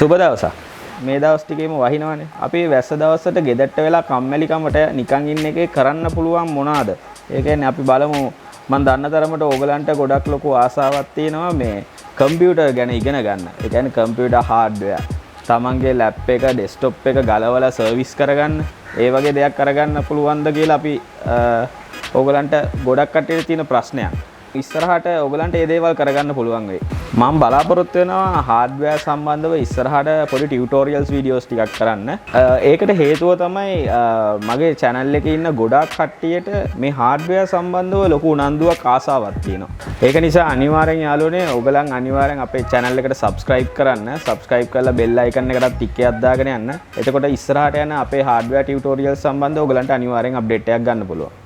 සුබ දවසක්. මේ දවස් ටිකේම වහිනවනේ. අපි වැස්ස දවසට ගෙදරට වෙලා කම්මැලිකමට නිකන් ඉන්න එකේ කරන්න පුළුවන් මොනවාද? ඒ කියන්නේ අපි බලමු මම දන්න තරමට ඕගලන්ට ගොඩක් ලොකු ආසාවක් තියෙනවා මේ කම්පියුටර් ගැන ඉගෙන ගන්න. ඒ කියන්නේ කම්පියුටර් හાર્ඩ්වෙයාර්. තමන්ගේ ලැප් එක, ඩෙස්ක්ටොප් එක ගලවලා සර්විස් කරගන්න. ඒ වගේ දෙයක් කරගන්න පුළුවන්ද කියලා අපි ඕගලන්ට ගොඩක් කට්ටියට තියෙන ප්‍රශ්නයක්. ඉස්සරහට ඔයගලන්ට මේ දේවල් කරගන්න පුළුවන් වෙයි. මම බලාපොරොත්තු වෙනවා හાર્ඩ්වෙයාර් සම්බන්ධව ඉස්සරහට පොඩි ටියුටෝරියල්ස් වීඩියෝස් ටිකක් කරන්න. ඒකට හේතුව තමයි මගේ channel එකේ ඉන්න ගොඩක් කට්ටියට මේ හાર્ඩ්වෙයාර් සම්බන්ධව ලොකු උනන්දුවක් ආසාවක් තියෙනවා. ඒක නිසා අනිවාර්යෙන් යාළුවනේ ඔයගලන් අනිවාර්යෙන් අපේ channel එකට subscribe කරන්න. subscribe කරලා bell icon එකටත් ටික් එකක් දාගෙන යන්න. එතකොට ඉස්සරහට යන අපේ හાર્ඩ්වෙයාර් ටියුටෝරියල්ස් සම්බන්ධව ඔයගලන්ට අනිවාර්යෙන් අප්ඩේට් එකක් ගන්න පුළුවන්.